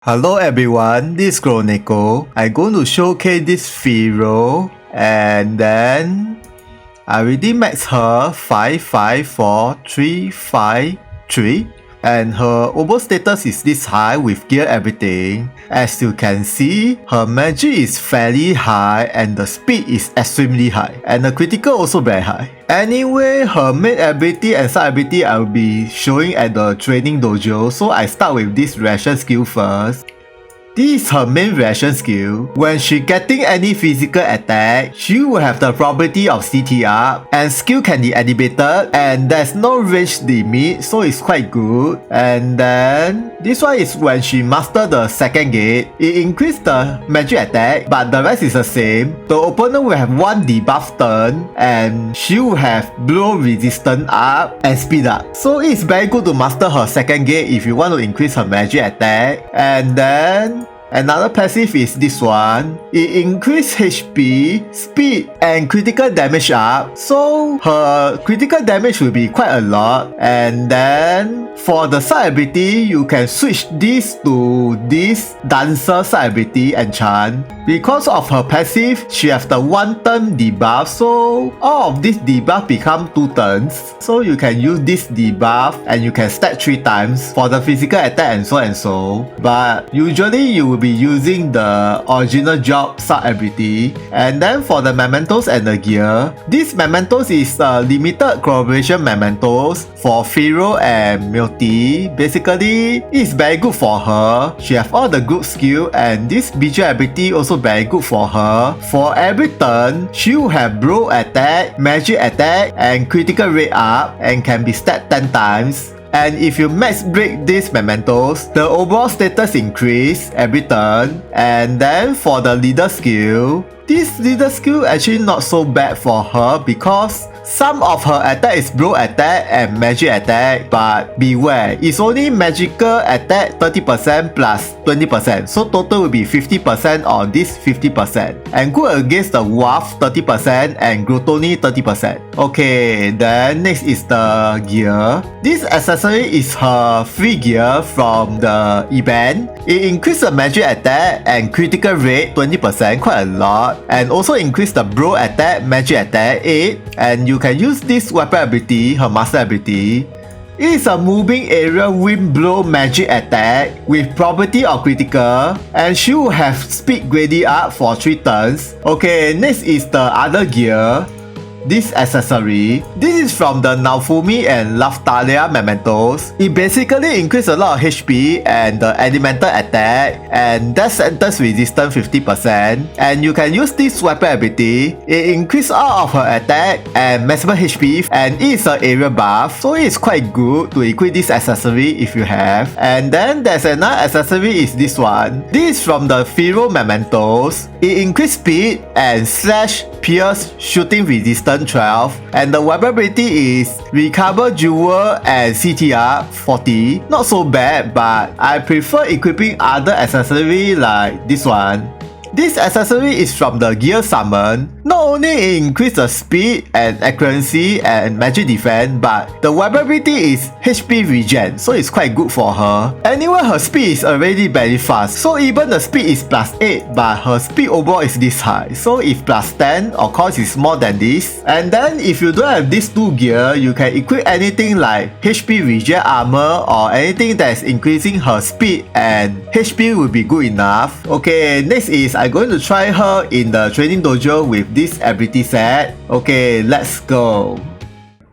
Hello everyone, this is Chronicle. I'm going to showcase this Filo and then I already max her 554353 and her overall status is this high with gear everything. As you can see, her magic is fairly high and the speed is extremely high and the critical also very high. Anyway, her main ability and side ability I will be showing at the training dojo, so I start with this reaction skill first. This is her main reaction skill. When she getting any physical attack, she will have the probability of CT up and skill can be animated and there's no range limit, so it's quite good. And then this one is when she master the second gate. It increase the magic attack but the rest is the same. The opponent will have one debuff turn and she will have blow resistance up and speed up. So it's very good to master her second gate if you want to increase her magic attack. And then another passive is this one. It increases HP, speed and critical damage up. So her critical damage will be quite a lot. And then for the side ability, you can switch this to this dancer side ability enchant. Because of her passive, she has the 1 turn debuff. So all of this debuff become 2 turns. So you can use this debuff and you can stack 3 times for the physical attack and so and so. But usually you will be using the original job sub ability. And then for the mementos and the gear, this mementos is limited collaboration mementos for Filo and Milty. Basically, it's very good for her. She have all the good skill and this visual ability also very good for her. For every turn, she will have blow attack, magic attack and critical rate up and can be stacked 10 times. And if you max break these mementos, the overall status increase every turn. And then for the leader skill, this leader skill actually not so bad for her because some of her attack is blow attack and magic attack, but beware, it's only magical attack 30% plus 20%, so total will be 50% on this 50%. And good against the Wolf 30% and Gluttony 30%. Okay, then next is the gear. This accessory is her free gear from the event. It increases the magic attack and critical rate 20%, quite a lot. And also increase the blow attack, magic attack 8. And you can use this weapon ability, her master ability. It is a moving area wind blow magic attack with property of critical and she will have speed gradient up for 3 turns. Okay, next is the other gear. This accessory. This is from the Naofumi and Laftalia mementos. It basically increases a lot of HP and the elemental attack and death sentence resistance 50%. And you can use this weapon ability. It increases all of her attack and maximum HP and it is an area buff. So it's quite good to equip this accessory if you have. And then there's another accessory is this one. This is from the Filo mementos. It increases speed and slash pierce shooting resistance 12 and the weapon ability is recover jewel and CTR 40. Not so bad, but I prefer equipping other accessory like this one. This accessory is from the gear summon. Not only it increases the speed and accuracy and magic defense, but the weapon ability is HP regen, so it's quite good for her. Anyway, her speed is already very fast, so even the speed is plus 8, but her speed overall is this high. So if plus 10, of course it's more than this. And then if you don't have these 2 gear, you can equip anything like HP regen armor or anything that is increasing her speed and HP will be good enough. Okay, next is I'm going to try her in the training dojo with this ability set. Okay, let's go.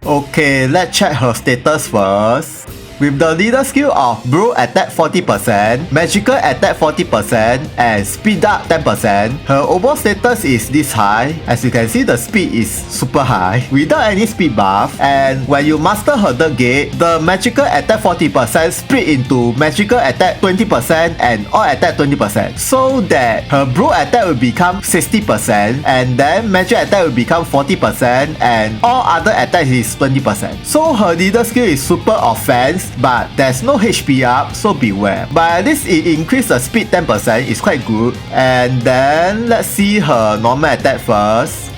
Okay, let's check her status first. With the leader skill of blow attack 40%, magical attack 40% and speed up 10%, her overall status is this high. As you can see, the speed is super high without any speed buff. And when you master her third gate, the magical attack 40% split into magical attack 20% and all attack 20%, so that her blow attack will become 60% and then magic attack will become 40% and all other attacks is 20%. So her leader skill is super offense, but there's no HP up, so beware. But at least it increased the speed 10%, it's quite good. And then let's see her normal attack first.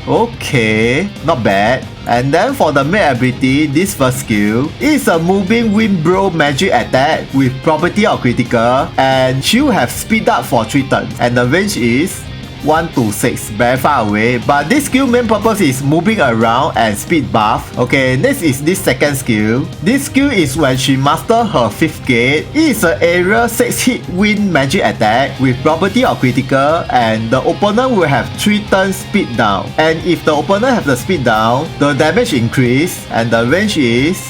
Okay, not bad. And then for the main ability, this first skill is a moving wind blow magic attack with property of critical, and she will have speed up for 3 turns, and the range is 1 to 6, very far away, but this skill main purpose is moving around and speed buff. Okay, next is this second skill. This skill is when she master her 5th gate. It is an area 6 hit wind magic attack with property of critical, and the opponent will have 3 turns speed down, and if the opponent have the speed down, the damage increase, and the range is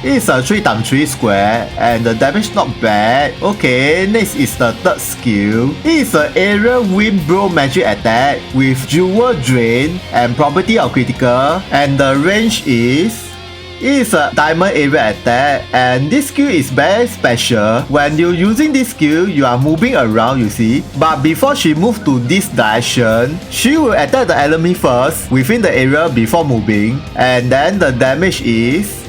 it's a 3x3 square, and the damage not bad. Okay, next is the third skill. It's an area wind blow magic attack with jewel drain and property of critical, and the range is it's a diamond area attack, and this skill is very special. When you're using this skill, you are moving around, you see. But before she moves to this direction, she will attack the enemy first within the area before moving, and then the damage is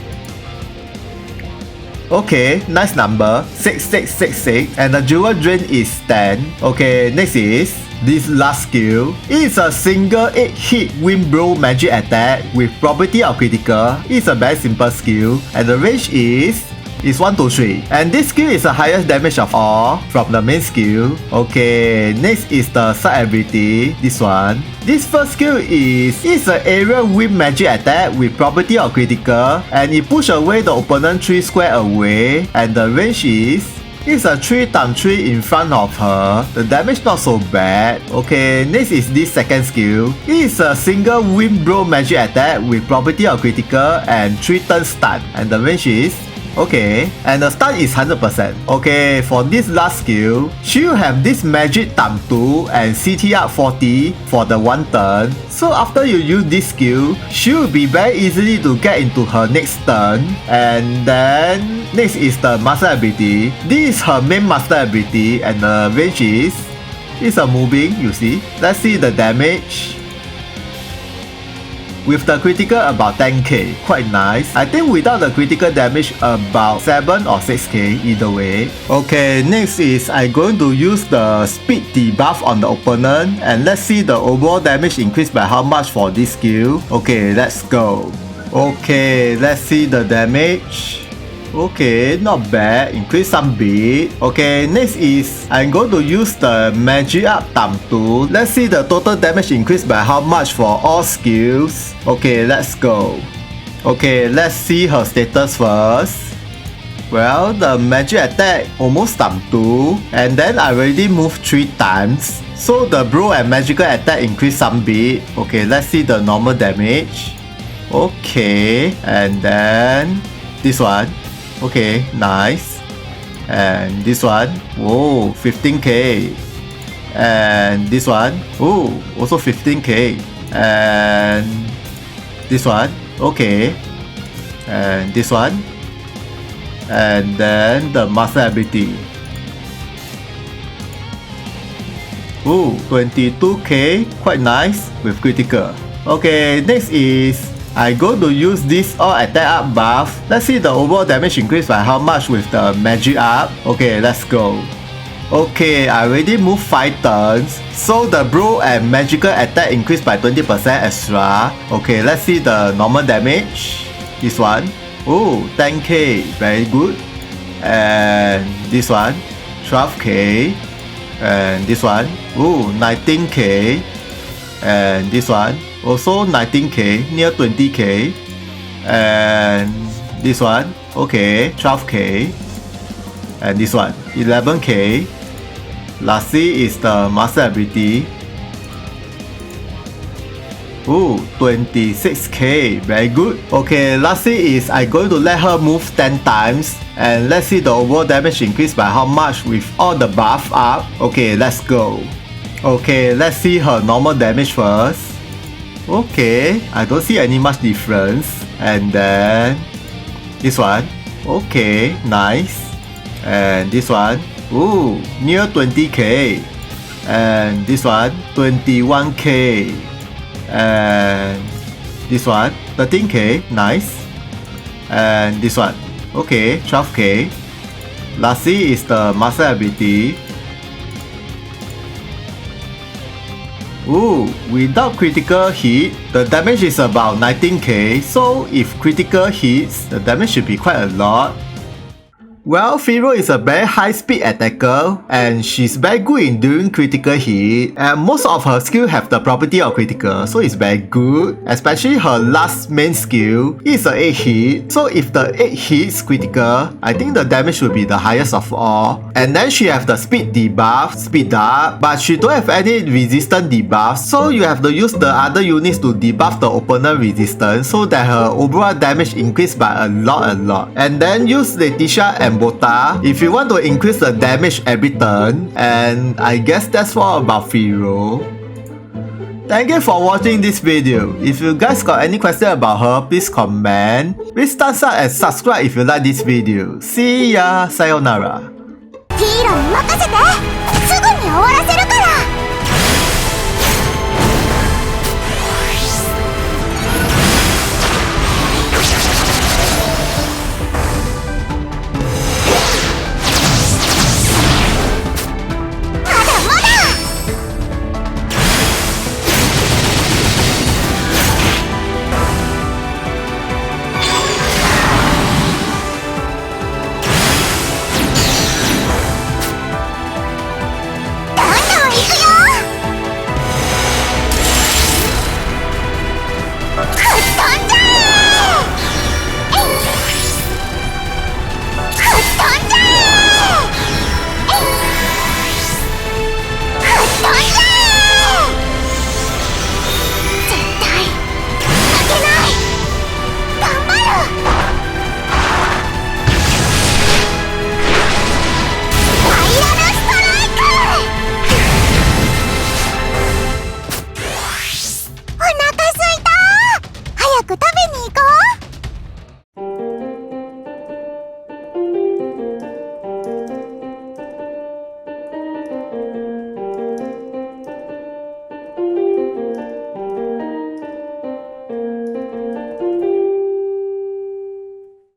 okay, nice number, 6666, and the jewel drain is 10. Okay, next is this last skill. It's a single 8 hit wind blow magic attack with property of critical. It's a very simple skill, and the range is 1 to 3, and this skill is the highest damage of all from the main skill. Okay, next is the side ability, this one. This first skill is an area wind magic attack with property of critical, and it push away the opponent 3 square away, and the range is it's a 3x3 in front of her. The damage not so bad. Okay, next is this second skill. It's a single wind blow magic attack with property of critical and 3 turns stun, and the range is okay, and the stun is 100%. Okay, for this last skill, she'll have this magic times 2 and CT up 40 for the 1 turn. So after you use this skill, she'll be very easily to get into her next turn. And then next is the master ability. This is her main master ability, and the range is it's a moving, you see. Let's see the damage. With the critical about 10k, quite nice. I think without the critical damage about 7 or 6k either way. Okay, next is I'm going to use the speed debuff on the opponent, and let's see the overall damage increased by how much for this skill. Okay, let's go. Okay, let's see the damage. Okay, not bad, increase some bit. Okay, next is I'm going to use the magic up times 2. Let's see the total damage increased by how much for all skills. Okay, let's go. Okay, let's see her status first. Well, the magic attack almost times 2, and then I already moved 3 times, so the blow and magical attack increase some bit. Okay, let's see the normal damage. Okay, and then this one. Okay, nice. And this one, whoa, 15k. And this one, oh, also 15k. And this one, okay. And this one. And then the master ability. Ooh, 22k, quite nice with critical. Okay, next is I'm going to use this all attack up buff. Let's see the overall damage increase by how much with the magic up. Okay, let's go. Okay, I already moved 5 turns, so the blow and magical attack increased by 20% extra. Okay, let's see the normal damage. This one, oh, 10k, very good. And this one, 12k. And this one, oh, 19k. And this one, also 19k, near 20k. And this one, okay, 12k. And this one, 11k. Lastly is the master ability. Ooh, 26k, very good. Okay, lastly is I'm going to let her move 10 times, and let's see the overall damage increase by how much with all the buff up. Okay, let's go. Okay, let's see her normal damage first. Okay, I don't see any much difference. And then this one, okay, nice. And this one, ooh, near 20k. And this one, 21k. And this one, 13k, nice. And this one, okay, 12k. Lastly is the master ability. Ooh, without critical hit, the damage is about 19k, so if critical hits, the damage should be quite a lot. Well, Filo is a very high speed attacker and she's very good in doing critical hit, and most of her skills have the property of critical, so it's very good. Especially her last main skill is a 8 hit, so if the 8 hits critical, I think the damage will be the highest of all. And then she have the speed debuff, speed up, but she don't have any resistance debuff, so you have to use the other units to debuff the opponent resistance so that her overall damage increase by a lot. And then use Letitia and Bota if you want to increase the damage every turn, and I guess that's all about Filo. Thank you for watching this video. If you guys got any question about her, please comment. Please thumbs up and subscribe if you like this video. See ya! Sayonara! ヒーローに任せて